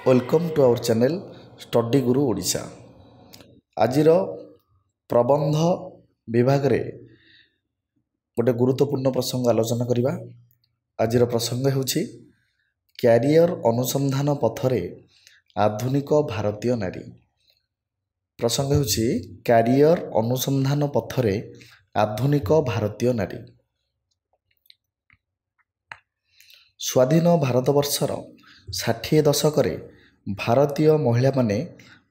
Welcome to our channel study Guru Odisha. आजिर प्रबंध विभाग रे गोटे गुरुत्वपूर्ण प्रसंग आलोचना करिबा। आजिर प्रसंग हेउछि क्यारियर अनुसंधान पथरे आधुनिक भारतीय नारी। प्रसंग हेउछि क्यारियर अनुसंधान पथरे आधुनिक भारतीय नारी। स्वाधीन भारतवर्षर 60 दशकरे भारतीय महिला माने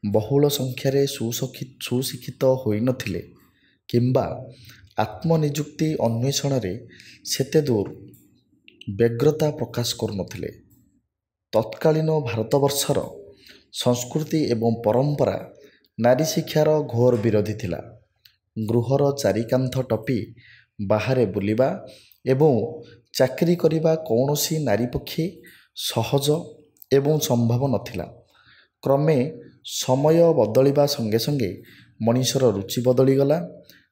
बहुल संख्यार सुशिक्षित होई नथिले किंबा आत्मनिजुक्ति अन्वेषण रे सेते दूर व्यग्रता प्रकाश करुनथिले। तत्कालीन भारतवर्षर संस्कृति एवं परंपरा नारी शिक्षार घोर विरोधी थिला। गृहर चारिकांथ टपी बाहरे बुलिबा एवं चाकरी करिबा कौनसी नारी पक्षी सहज एवं संभव नथिला। क्रमे समय बदलिबा संगे संगे मनीषर रुचि बदली गला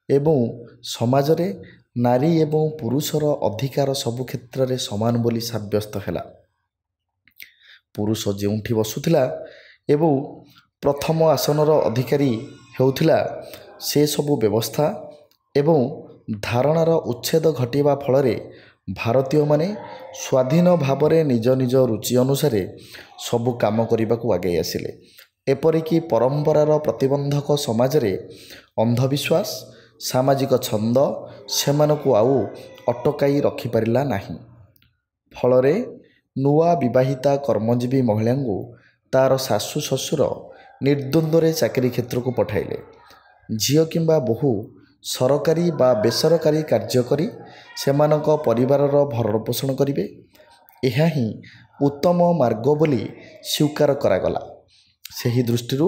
एवं समाज रे नारी एवं पुरुषर अधिकार सबु क्षेत्र रे समान बोली साब्यस्त हैला। पुरुष जेउठी बसुथिला एवं प्रथम आसनर अधिकारी हेउथिला से सबु व्यवस्था एवं धारणार उच्छेद घटिबा फलरे भारतीय माने स्वाधीन भावरे निज निज रुचि अनुसार सबु काम करिबाकू आगे आसिले। एपरिकी परंपरार प्रतिबंधक समाज रे अंधविश्वास सामाजिक छंद सेमानकू आउ अटकाई रखि परिला नाही। फलरे नुआ विवाहिता कर्मजीवी महिलांगू तार सासु ससुर निर्द्वंद्वरे चाकरी क्षेत्र को पठाइले। झियो किंबा बहु सरकारी बा बेसरकारी कार्य करी सेमानक परिवारर भरण पोषण करिवे। एहा ही उत्तम मार्ग बोली स्वीकार करागला। सेही दृष्टिरू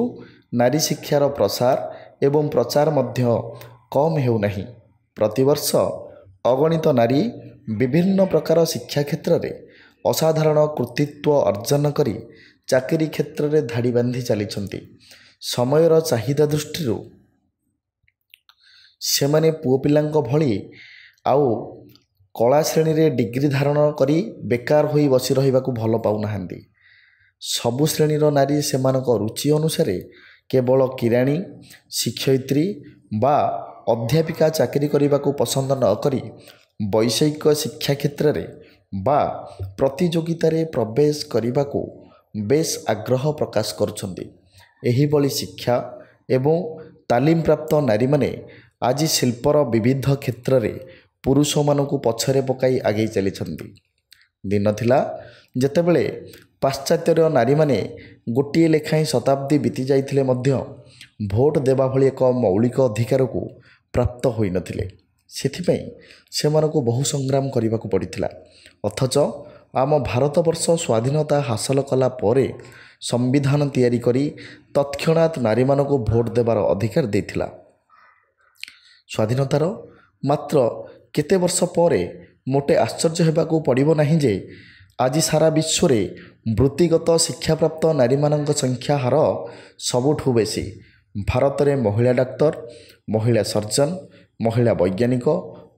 नारी शिक्षार प्रसार एवं प्रचार मध्य कम हेउ नाही। प्रतिवर्ष अगणित नारी विभिन्न प्रकार शिक्षा क्षेत्र रे असाधारण कृतित्व अर्जन करी चाकरी क्षेत्र रे धाड़ी बांधी चलीछंती। समयर चाहिदा दृष्टिरू सेमाने पुओ पिलांक भली आउ कला श्रेणी रे डिग्री धारण करी बेकार होई बसी रहिबाकू भल पाउ नाहांती। सबु श्रेणीर नारी सेमानक रुचि अनुसारे केवल किराणी शिक्षयित्री बा अध्यापिका चाकरी करिबाकू पसंद न करी वैषयिक शिक्षा क्षेत्र रे बा प्रतियोगिता रे प्रवेश करिबाकू बेस आग्रह प्रकाश करुछंती। एही बली शिक्षा एवं तालीम प्राप्त नारी माने आज शिल्पर विविध क्षेत्र रे पुरुष मानकू पछरे पकाई आगे चलीछंती। दिन थिला जेतेबेले पाश्चात्यर नारी माने गोटिए लेखाई शताब्दी बीती जाइथिले मध्य भोट देबा भली एक मौलिक अधिकार को प्राप्त होई नथिले। सेथिपई सेमानकू बहु संग्राम करिबाकू पड़िथिला। अथच आम भारतवर्ष स्वाधीनता हासिल कला परे संविधान तैयारी करी तत्क्षणात नारी मानकू भोट देबार अधिकार देथिला। स्वाधीनतार मात्र केते वर्ष परे मोटे आश्चर्य हेबाकू पड़िबो नाही जे आज सारा विश्व रे वृत्तिगत शिक्षा प्राप्त नारी मानक संख्या हार सबुठु बेसी। भारत रे महिला डाक्टर महिला सर्जन महिला वैज्ञानिक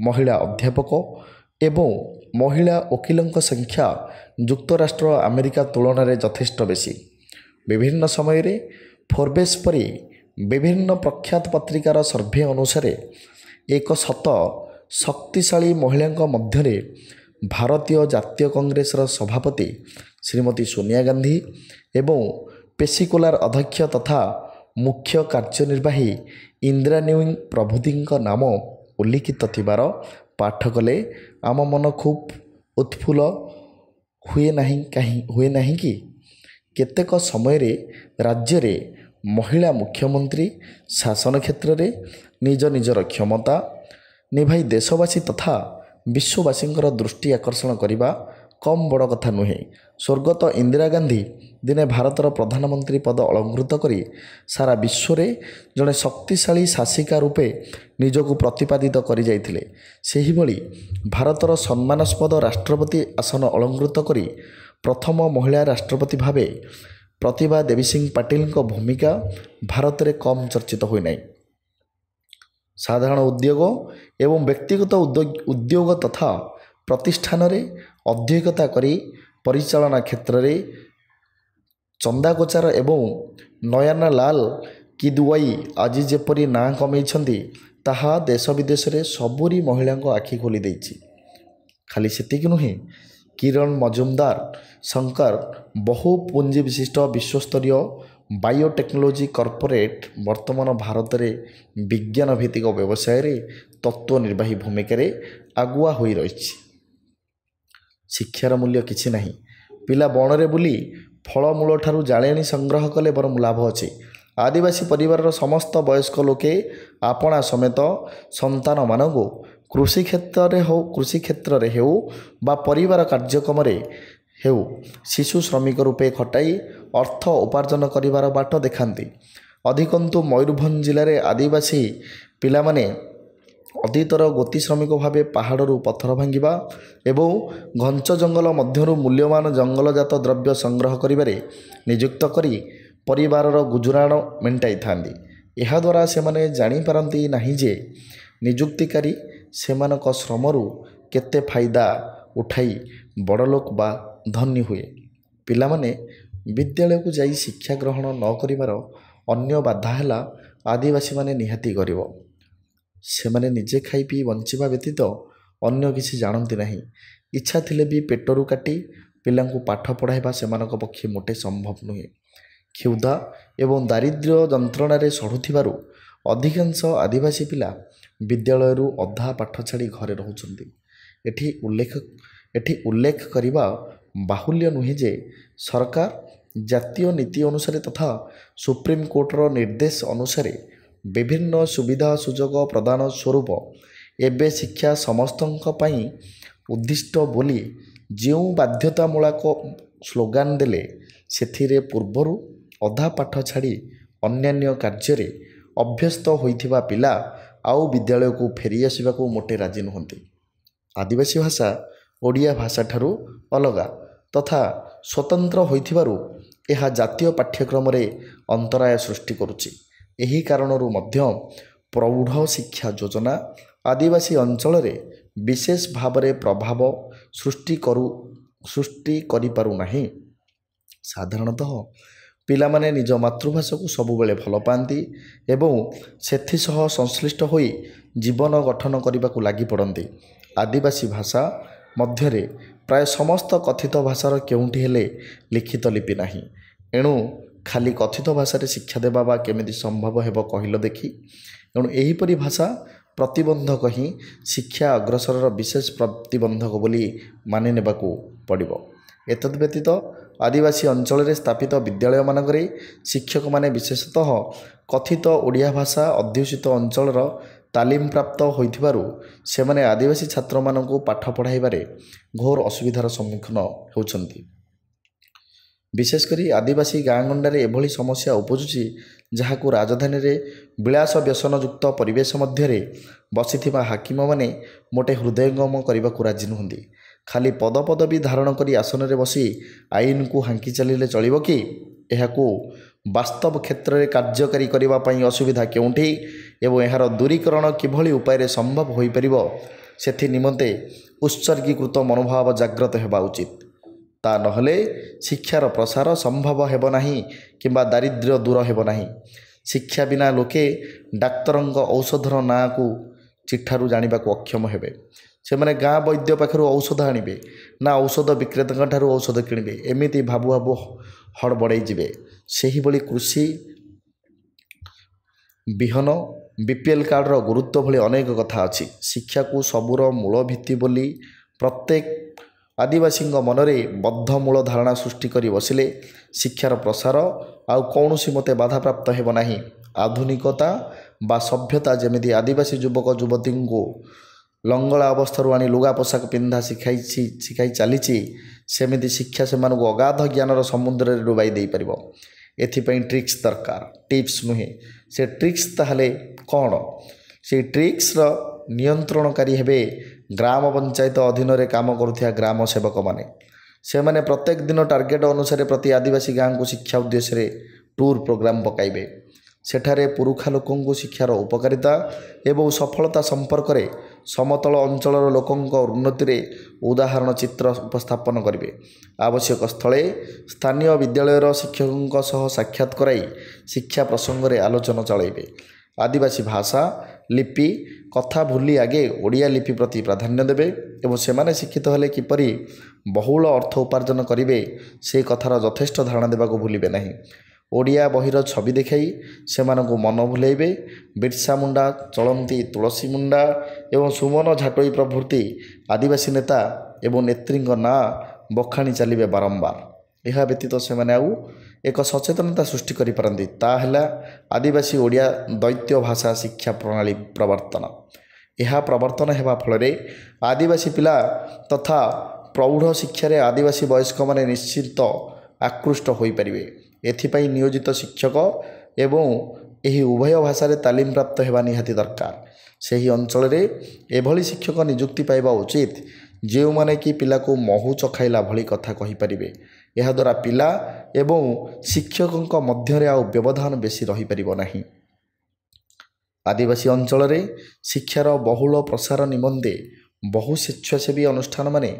महिला अध्यापक एवं महिला वकीलंक संख्या युक्तराष्ट्र अमेरिका तुलन में यथेष्ट बेसी। विभिन्न समय रे फोर्ब्स परी विभिन्न प्रख्यात पत्रिकार सर्भे अनुसार एक शक्तिशाली महिला मध्य भारतीय जातीय कांग्रेस सभापति श्रीमती सोनिया गांधी एवं पेसिकुलार अध्यक्ष तथा मुख्य कार्यनिर्वाही इंदिरा न्यूइंग प्रभृति नाम उल्लिखित थिबार पाठ कले आम मन खूब उत्फुल्ल हुए नहीं कि केतेक समय रे राज्य रे महिला मुख्यमंत्री शासन क्षेत्र रे निज निजर क्षमता निभाई देशवासी तथा विश्ववासी दृष्टि आकर्षण करने कम बड़ कथा नुहे। स्वर्गत इंदिरा गांधी दिने भारतर प्रधानमंत्री पद अलंकृत करी सारा विश्व रे जड़े शक्तिशाली शासिका रूपे निजको प्रतिपादित करी जाइथिले। सेही भली भारतर सम्मानास्पद राष्ट्रपति आसन अलंकृत करी प्रथम महिला राष्ट्रपति भावे प्रतिभा देवी सिंह पाटिल को भूमिका भारत रे कम चर्चित होई नाही। साधारण उद्योग एवं व्यक्तिगत उद्योग तथा प्रतिष्ठान रे अध्यक्षता करी परिचालना क्षेत्र रे ଚନ୍ଦା କୋଚାର ଏବଂ ନୟନା ଲାଲ କିଦୱାଇ ଆଜି ଯେପରି ନାଁ କମେଇଛନ୍ତି ତାହା ଦେଶ ବିଦେଶରେ ସବୁରି ମହିଳାଙ୍କ ଆଖି ଖୋଲି ଦେଇଛି। ଖାଲି ସେତିକି ନୁହେଁ, କିରଣ ମଜୁମଦାର ଶଙ୍କର ବହୁ ପୁଞ୍ଜି ବିଶିଷ୍ଟ ବିଶ୍ୱସ୍ତରୀୟ ବାୟୋଟେକ୍ନୋଲୋଜି କର୍ପୋରେଟ୍ ବର୍ତ୍ତମାନ ଭାରତରେ ବିଜ୍ଞାନ ଭିତ୍ତିକ ବ୍ୟବସାୟରେ ତତ୍ତ୍ୱ ନିର୍ବାହୀ ଭୂମିକାରେ ଆଗୁଆ ହୋଇ ରହିଛି। ଶିକ୍ଷାର ମୂଲ୍ୟ କିଛି ନାହିଁ। ପିଲା ବଣରେ ବୁଲି ଫଳମୂଳଠାରୁ ଜାଳେଣୀ ସଂଗ୍ରହ କଲେ ବରଂ ଲାଭ ଅଛି। ଆଦିବାସୀ ପରିବାରର ସମସ୍ତ ବୟସ୍କ ଲୋକେ ଆପଣା ସମେତ ସନ୍ତାନମାନଙ୍କୁ କୃଷି କ୍ଷେତ୍ରରେ ହେଉ ବା ପରିବାର କାର୍ଯ୍ୟକ୍ରମରେ ହେଉ ଶିଶୁ ଶ୍ରମିକ ରୂପେ ଖଟାଇ ଅର୍ଥ ଉପାର୍ଜନ କରିବାର ବାଟ ଦେଖାନ୍ତି। ଅଧିକନ୍ତୁ ମୟୂରଭଞ୍ଜ ଜିଲ୍ଲାରେ ଆଦିବାସୀ ପିଲାମାନେ ଅତୀତର ଗୋତି ଶ୍ରମିକ ଭାବେ ପାହାଡ଼ରୁ ପଥର ଭାଙ୍ଗିବା ଏବଂ ଘଞ୍ଚ ଜଙ୍ଗଲ ମଧ୍ୟରୁ ମୂଲ୍ୟବାନ ଜଙ୍ଗଲଜାତ ଦ୍ରବ୍ୟ ସଂଗ୍ରହ କରିବାରେ ନିଯୁକ୍ତ କରି ପରିବାରର ଗୁଜୁରାଣ ମେଣ୍ଟାଇଥାନ୍ତି। ଏହାଦ୍ୱାରା ସେମାନେ ଜାଣିପାରନ୍ତି ନାହିଁ ଯେ ନିଯୁକ୍ତିକାରୀ ସେମାନଙ୍କ ଶ୍ରମରୁ କେତେ ଫାଇଦା ଉଠାଇ ବଡ଼ଲୋକ ବା ଧନୀ ହୁଏ। ପିଲାମାନେ ବିଦ୍ୟାଳୟକୁ ଯାଇ ଶିକ୍ଷା ଗ୍ରହଣ ନ କରିବାର ଅନ୍ୟ ବାଧା ହେଲା ଆଦିବାସୀମାନେ ନିହାତି ଗରିବ। ସେମାନେ ନିଜେ ଖାଇ ପିଇ ବଞ୍ଚିବା ବ୍ୟତୀତ ଅନ୍ୟ କିଛି ଜାଣନ୍ତି ନାହିଁ। ଇଚ୍ଛା ଥିଲେ ବି ପେଟରୁ କାଟି ପିଲାଙ୍କୁ ପାଠ ପଢ଼ାଇବା ସେମାନଙ୍କ ପକ୍ଷେ ମୋଟେ ସମ୍ଭବ ନୁହେଁ। କ୍ଷୁଧା ଏବଂ ଦାରିଦ୍ର୍ୟ ଯନ୍ତ୍ରଣାରେ ସଢ଼ୁଥିବାରୁ ଅଧିକାଂଶ ଆଦିବାସୀ ପିଲା ବିଦ୍ୟାଳୟରୁ ଅଧା ପାଠ ଛାଡ଼ି ଘରେ ରହୁଛନ୍ତି। ଏଠି ଉଲ୍ଲେଖ କରିବା ବାହୁଲ୍ୟ ନୁହେଁ ଯେ ସରକାର ଜାତୀୟ ନୀତି ଅନୁସାରେ ତଥା ସୁପ୍ରିମକୋର୍ଟର ନିର୍ଦ୍ଦେଶ ଅନୁସାରେ ବିଭିନ୍ନ ସୁବିଧା ସୁଯୋଗ ପ୍ରଦାନ ସ୍ୱରୂପ ଏବେ ଶିକ୍ଷା ସମସ୍ତଙ୍କ ପାଇଁ ଉଦ୍ଦିଷ୍ଟ ବୋଲି ଯେଉଁ ବାଧ୍ୟତାମୂଳକ ସ୍ଲୋଗାନ ଦେଲେ ସେଥିରେ ପୂର୍ବରୁ ଅଧା ପାଠ ଛାଡ଼ି ଅନ୍ୟାନ୍ୟ କାର୍ଯ୍ୟରେ ଅଭ୍ୟସ୍ତ ହୋଇଥିବା ପିଲା ଆଉ ବିଦ୍ୟାଳୟକୁ ଫେରି ଆସିବାକୁ ମୋଟେ ରାଜି ନୁହନ୍ତି। ଆଦିବାସୀ ଭାଷା ଓଡ଼ିଆ ଭାଷାଠାରୁ ଅଲଗା ତଥା ସ୍ୱତନ୍ତ୍ର ହୋଇଥିବାରୁ ଏହା ଜାତୀୟ ପାଠ୍ୟକ୍ରମରେ ଅନ୍ତରାୟ ସୃଷ୍ଟି କରୁଛି। ଏହି କାରଣରୁ ମଧ୍ୟ ପ୍ରୌଢ଼ ଶିକ୍ଷା ଯୋଜନା ଆଦିବାସୀ ଅଞ୍ଚଳରେ ବିଶେଷ ଭାବରେ ପ୍ରଭାବ ସୃଷ୍ଟି କରିପାରୁନାହିଁ। ସାଧାରଣତଃ ପିଲାମାନେ ନିଜ ମାତୃଭାଷାକୁ ସବୁବେଳେ ଭଲ ପାଆନ୍ତି ଏବଂ ସେଥିସହ ସଂଶ୍ଳିଷ୍ଟ ହୋଇ ଜୀବନ ଗଠନ କରିବାକୁ ଲାଗି ପଡ଼ନ୍ତି। ଆଦିବାସୀ ଭାଷା ମଧ୍ୟରେ ପ୍ରାୟ ସମସ୍ତ କଥିତ ଭାଷାର କେଉଁଠି ହେଲେ ଲିଖିତ ଲିପି ନାହିଁ। ଏଣୁ ଖାଲି କଥିତ ଭାଷାରେ ଶିକ୍ଷା ଦେବା ବା କେମିତି ସମ୍ଭବ ହେବ କହିଲ ଦେଖି। ଏଣୁ ଏହିପରି ଭାଷା ପ୍ରତିବନ୍ଧକ ହିଁ ଶିକ୍ଷା ଅଗ୍ରସରର ବିଶେଷ ପ୍ରତିବନ୍ଧକ ବୋଲି ମାନି ନେବାକୁ ପଡ଼ିବ। ଏତଦ୍ ବ୍ୟତୀତ ଆଦିବାସୀ ଅଞ୍ଚଳରେ ସ୍ଥାପିତ ବିଦ୍ୟାଳୟମାନଙ୍କରେ ଶିକ୍ଷକମାନେ ବିଶେଷତଃ କଥିତ ଓଡ଼ିଆ ଭାଷା ଅଧ୍ୟୁଷିତ ଅଞ୍ଚଳର ତାଲିମ ପ୍ରାପ୍ତ ହୋଇଥିବାରୁ ସେମାନେ ଆଦିବାସୀ ଛାତ୍ରମାନଙ୍କୁ ପାଠ ପଢ଼ାଇବାରେ ଘୋର ଅସୁବିଧାର ସମ୍ମୁଖୀନ ହେଉଛନ୍ତି। ବିଶେଷ କରି ଆଦିବାସୀ ଗାଁ ଗଣ୍ଡାରେ ଏଭଳି ସମସ୍ୟା ଉପୁଜୁଛି ଯାହାକୁ ରାଜଧାନୀରେ ବିଳାସ ବ୍ୟସନଯୁକ୍ତ ପରିବେଶ ମଧ୍ୟରେ ବସିଥିବା ହାକିମମାନେ ମୋଟେ ହୃଦୟଙ୍ଗମ କରିବାକୁ ରାଜି ନୁହନ୍ତି। ଖାଲି ପଦପଦବୀ ଧାରଣ କରି ଆସନରେ ବସି ଆଇନକୁ ହାଙ୍କି ଚାଲିଲେ ଚଳିବ କି? ଏହାକୁ ବାସ୍ତବ କ୍ଷେତ୍ରରେ କାର୍ଯ୍ୟକାରୀ କରିବା ପାଇଁ ଅସୁବିଧା କେଉଁଠି ଏବଂ ଏହାର ଦୂରୀକରଣ କିଭଳି ଉପାୟରେ ସମ୍ଭବ ହୋଇପାରିବ ସେଥି ନିମନ୍ତେ ଉତ୍ସର୍ଗୀକୃତ ମନୋଭାବ ଜାଗ୍ରତ ହେବା ଉଚିତ। ତା ନହେଲେ ଶିକ୍ଷାର ପ୍ରସାର ସମ୍ଭବ ହେବ ନାହିଁ କିମ୍ବା ଦାରିଦ୍ର୍ୟ ଦୂର ହେବ ନାହିଁ। ଶିକ୍ଷା ବିନା ଲୋକେ ଡାକ୍ତରଙ୍କ ଔଷଧର ନାଁକୁ ଚିଠାରୁ ଜାଣିବାକୁ ଅକ୍ଷମ ହେବେ। ସେମାନେ ଗାଁ ବୈଦ୍ୟ ପାଖରୁ ଔଷଧ ଆଣିବେ ନା ଔଷଧ ବିକ୍ରେତାଙ୍କଠାରୁ ଔଷଧ କିଣିବେ, ଏମିତି ଭାବୁ ଭାବୁ ହଡ଼ବଡ଼େଇ ଯିବେ। ସେହିଭଳି କୃଷି ବିହନ BPL କାର୍ଡ଼ର ଗୁରୁତ୍ୱ ଭଳି ଅନେକ କଥା ଅଛି। ଶିକ୍ଷାକୁ ସବୁର ମୂଳ ଭିତ୍ତି ବୋଲି ପ୍ରତ୍ୟେକ ଆଦିବାସୀଙ୍କ ମନରେ ବଦ୍ଧମୂଳ ଧାରଣା ସୃଷ୍ଟି କରି ବସିଲେ ଶିକ୍ଷାର ପ୍ରସାର ଆଉ କୌଣସି ମତେ ବାଧାପ୍ରାପ୍ତ ହେବ ନାହିଁ। ଆଧୁନିକତା ବା ସଭ୍ୟତା ଯେମିତି ଆଦିବାସୀ ଯୁବକ ଯୁବତୀଙ୍କୁ ଲଙ୍ଗଳା ଅବସ୍ଥାରୁ ଆଣି ଲୁଗା ପୋଷାକ ପିନ୍ଧା ଶିଖାଇ ଚାଲିଛି, ସେମିତି ଶିକ୍ଷା ସେମାନଙ୍କୁ ଅଗାଧ ଜ୍ଞାନର ସମୁଦ୍ରରେ ଡୁବାଇ ଦେଇପାରିବ। ଏଥିପାଇଁ ଟ୍ରିକ୍ସ ଦରକାର, ଟିପ୍ସ ନୁହେଁ। ସେ ଟ୍ରିକ୍ସ ତାହେଲେ କ'ଣ? ସେଇ ଟ୍ରିକ୍ସର ନିୟନ୍ତ୍ରଣକାରୀ ହେବେ ଗ୍ରାମ ପଞ୍ଚାୟତ ଅଧୀନରେ କାମ କରୁଥିବା ଗ୍ରାମ ସେବକମାନେ। ସେମାନେ ପ୍ରତ୍ୟେକ ଦିନ ଟାର୍ଗେଟ ଅନୁସାରେ ପ୍ରତି ଆଦିବାସୀ ଗାଁକୁ ଶିକ୍ଷା ଉଦ୍ଦେଶ୍ୟରେ ଟୁର୍ ପ୍ରୋଗ୍ରାମ ପକାଇବେ। ସେଠାରେ ପୁରୁଖା ଲୋକଙ୍କୁ ଶିକ୍ଷାର ଉପକାରିତା ଏବଂ ସଫଳତା ସମ୍ପର୍କରେ ସମତଳ ଅଞ୍ଚଳର ଲୋକଙ୍କ ଉନ୍ନତିରେ ଉଦାହରଣ ଚିତ୍ର ଉପସ୍ଥାପନ କରିବେ। ଆବଶ୍ୟକ ସ୍ଥଳେ ସ୍ଥାନୀୟ ବିଦ୍ୟାଳୟର ଶିକ୍ଷକଙ୍କ ସହ ସାକ୍ଷାତ କରାଇ ଶିକ୍ଷା ପ୍ରସଙ୍ଗରେ ଆଲୋଚନା ଚଳାଇବେ। ଆଦିବାସୀ ଭାଷା ଲିପି କଥା ଭୁଲି ଆଗେ ଓଡ଼ିଆ ଲିପି ପ୍ରତି ପ୍ରାଧାନ୍ୟ ଦେବେ ଏବଂ ସେମାନେ ଶିକ୍ଷିତ ହେଲେ କିପରି ବହୁଳ ଅର୍ଥ ଉପାର୍ଜନ କରିବେ ସେ କଥାର ଯଥେଷ୍ଟ ଧାରଣା ଦେବାକୁ ଭୁଲିବେ ନାହିଁ। ଓଡ଼ିଆ ବହିର ଛବି ଦେଖାଇ ସେମାନଙ୍କୁ ମନ ଭୁଲାଇବେ। ବିର୍ସା ମୁଣ୍ଡା, ଚଳନ୍ତି ତୁଳସୀ ମୁଣ୍ଡା ଏବଂ ସୁମନ ଝାଟୋଇ ପ୍ରଭୃତି ଆଦିବାସୀ ନେତା ଏବଂ ନେତ୍ରୀଙ୍କ ନାଁ ବଖାଣି ଚାଲିବେ ବାରମ୍ବାର। ଏହା ବ୍ୟତୀତ ସେମାନେ ଆଉ ଏକ ସଚେତନତା ସୃଷ୍ଟି କରିପାରନ୍ତି, ତାହା ହେଲା ଆଦିବାସୀ ଓଡ଼ିଆ ଦୈତ୍ୟ ଭାଷା ଶିକ୍ଷା ପ୍ରଣାଳୀ ପ୍ରବର୍ତ୍ତନ। ଏହା ପ୍ରବର୍ତ୍ତନ ହେବା ଫଳରେ ଆଦିବାସୀ ପିଲା ତଥା ପ୍ରୌଢ଼ ଶିକ୍ଷାରେ ଆଦିବାସୀ ବୟସ୍କମାନେ ନିଶ୍ଚିତ ଆକୃଷ୍ଟ ହୋଇପାରିବେ। ଏଥିପାଇଁ ନିୟୋଜିତ ଶିକ୍ଷକ ଏବଂ ଏହି ଉଭୟ ଭାଷାରେ ତାଲିମ ପ୍ରାପ୍ତ ହେବା ନିହାତି ଦରକାର। ସେହି ଅଞ୍ଚଳରେ ଏଭଳି ଶିକ୍ଷକ ନିଯୁକ୍ତି ପାଇବା ଉଚିତ ଯେଉଁମାନେ କି ପିଲାକୁ ମହୁ ଚଖାଇଲା ଭଳି କଥା କହିପାରିବେ। ଏହାଦ୍ୱାରା ପିଲା ଏବଂ ଶିକ୍ଷକଙ୍କ ମଧ୍ୟରେ ଆଉ ବ୍ୟବଧାନ ବେଶୀ ରହିପାରିବ ନାହିଁ। ଆଦିବାସୀ ଅଞ୍ଚଳରେ ଶିକ୍ଷାର ବହୁଳ ପ୍ରସାର ନିମନ୍ତେ ବହୁ ସ୍ୱେଚ୍ଛାସେବୀ ଅନୁଷ୍ଠାନମାନେ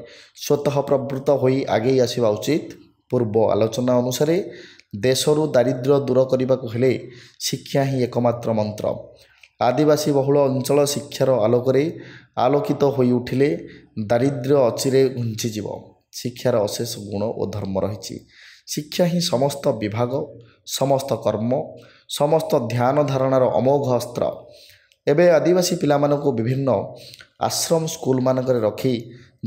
ସ୍ୱତଃ ପ୍ରବୃତ୍ତ ହୋଇ ଆଗେଇ ଆସିବା ଉଚିତ। ପୂର୍ବ ଆଲୋଚନା ଅନୁସାରେ ଦେଶରୁ ଦାରିଦ୍ର୍ୟ ଦୂର କରିବାକୁ ହେଲେ ଶିକ୍ଷା ହିଁ ଏକମାତ୍ର ମନ୍ତ୍ର। ଆଦିବାସୀ ବହୁଳ ଅଞ୍ଚଳ ଶିକ୍ଷାର ଆଲୋକରେ ଆଲୋକିତ ହୋଇ ଉଠିଲେ ଦାରିଦ୍ର୍ୟ ଅଚିରେ ଘୁଞ୍ଚିଯିବ। ଶିକ୍ଷାର ଅଶେଷ ଗୁଣ ଓ ଧର୍ମ ରହିଛି। ଶିକ୍ଷା ହିଁ ସମସ୍ତ ବିଭାଗ, ସମସ୍ତ କର୍ମ, ସମସ୍ତ ଧ୍ୟାନ ଧାରଣାର ଅମୋଘ ଅସ୍ତ୍ର। ଏବେ ଆଦିବାସୀ ପିଲାମାନଙ୍କୁ ବିଭିନ୍ନ ଆଶ୍ରମ ସ୍କୁଲମାନଙ୍କରେ ରଖି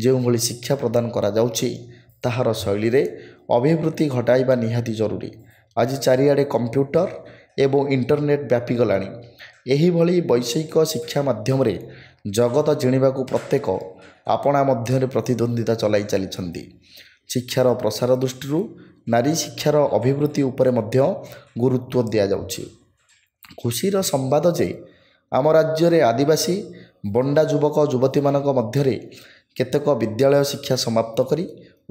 ଯେଉଁଭଳି ଶିକ୍ଷା ପ୍ରଦାନ କରାଯାଉଛି ତାହାର ଶୈଳୀରେ ଅଭିବୃଦ୍ଧି ଘଟାଇବା ନିହାତି ଜରୁରୀ। ଆଜି ଚାରିଆଡ଼େ କମ୍ପ୍ୟୁଟର ଏବଂ ଇଣ୍ଟରନେଟ୍ ବ୍ୟାପିଗଲାଣି। ଏହିଭଳି ବୈଷୟିକ ଶିକ୍ଷା ମାଧ୍ୟମରେ ଜଗତ ଜିଣିବାକୁ ପ୍ରତ୍ୟେକ ଆପଣା ମଧ୍ୟରେ ପ୍ରତିଦ୍ୱନ୍ଦ୍ୱିତା ଚଳାଇ ଚାଲିଛନ୍ତି। ଶିକ୍ଷାର ପ୍ରସାର ଦୃଷ୍ଟିରୁ ନାରୀ ଶିକ୍ଷାର ଅଭିବୃଦ୍ଧି ଉପରେ ମଧ୍ୟ ଗୁରୁତ୍ୱ ଦିଆଯାଉଛି। ଖୁସିର ସମ୍ବାଦ ଯେ ଆମ ରାଜ୍ୟରେ ଆଦିବାସୀ ବଣ୍ଡା ଯୁବକ ଯୁବତୀମାନଙ୍କ ମଧ୍ୟରେ କେତେକ ବିଦ୍ୟାଳୟ ଶିକ୍ଷା ସମାପ୍ତ କରି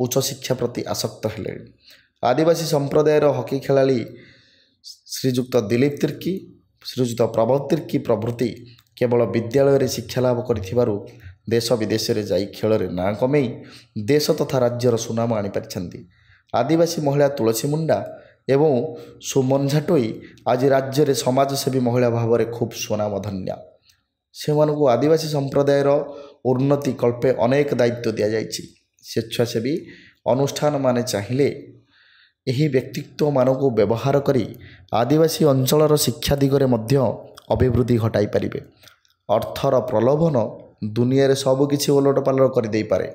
ଉଚ୍ଚ ଶିକ୍ଷା ପ୍ରତି ଆସକ୍ତ ହେଲେଣି। ଆଦିବାସୀ ସମ୍ପ୍ରଦାୟର ହକି ଖେଳାଳି ଶ୍ରୀଯୁକ୍ତ ଦିଲ୍ଲୀପ ତିର୍କୀ, ଶ୍ରୀଯୁକ୍ତ ପ୍ରବୋଧ ତିର୍କୀ ପ୍ରଭୃତି କେବଳ ବିଦ୍ୟାଳୟରେ ଶିକ୍ଷାଲାଭ କରିଥିବାରୁ ଦେଶ ବିଦେଶରେ ଯାଇ ଖେଳରେ ନାଁ କମେଇ ଦେଶ ତଥା ରାଜ୍ୟର ସୁନାମ ଆଣିପାରିଛନ୍ତି। ଆଦିବାସୀ ମହିଳା ତୁଳସୀ ମୁଣ୍ଡା ଏବଂ ସୁମନ ଝାଟୋଇ ଆଜି ରାଜ୍ୟରେ ସମାଜସେବୀ ମହିଳା ଭାବରେ ଖୁବ୍ ସୁନାମଧନ୍ୟା। ସେମାନଙ୍କୁ ଆଦିବାସୀ ସମ୍ପ୍ରଦାୟର ଉନ୍ନତି କଳ୍ପେ ଅନେକ ଦାୟିତ୍ୱ ଦିଆଯାଇଛି। ସ୍ୱେଚ୍ଛାସେବୀ ଅନୁଷ୍ଠାନମାନେ ଚାହିଁଲେ ଏହି ବ୍ୟକ୍ତିତ୍ୱମାନଙ୍କୁ ବ୍ୟବହାର କରି ଆଦିବାସୀ ଅଞ୍ଚଳର ଶିକ୍ଷା ଦିଗରେ ମଧ୍ୟ ଅଭିବୃଦ୍ଧି ଘଟାଇ ପାରିବେ। ଅର୍ଥର ପ୍ରଲୋଭନ ଦୁନିଆରେ ସବୁକିଛି ଓଲଟପାଲଟ କରିଦେଇପାରେ।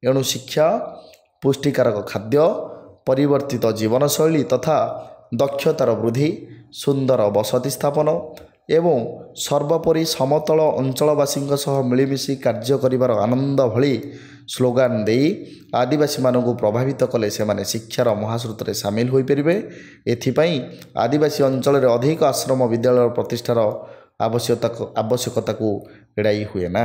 ଏଣୁ ଶିକ୍ଷା, ପୁଷ୍ଟିକାରକ ଖାଦ୍ୟ, ପରିବର୍ତ୍ତିତ ଜୀବନଶୈଳୀ ତଥା ଦକ୍ଷତାର ବୃଦ୍ଧି, ସୁନ୍ଦର ବସତି ସ୍ଥାପନ ଏବଂ ସର୍ବୋପରି ସମତଳ ଅଞ୍ଚଳବାସୀଙ୍କ ସହ ମିଳିମିଶି କାର୍ଯ୍ୟ କରିବାର ଆନନ୍ଦ ଭଳି ସ୍ଲୋଗାନ ଦେଇ ଆଦିବାସୀମାନଙ୍କୁ ପ୍ରଭାବିତ କଲେ ସେମାନେ ଶିକ୍ଷାର ମହାସ୍ରୋତରେ ସାମିଲ ହୋଇପାରିବେ। ଏଥିପାଇଁ ଆଦିବାସୀ ଅଞ୍ଚଳରେ ଅଧିକ ଆଶ୍ରମ ବିଦ୍ୟାଳୟ ପ୍ରତିଷ୍ଠାର ଆବଶ୍ୟକତାକୁ ଏଡ଼ାଇ ହୁଏ ନା।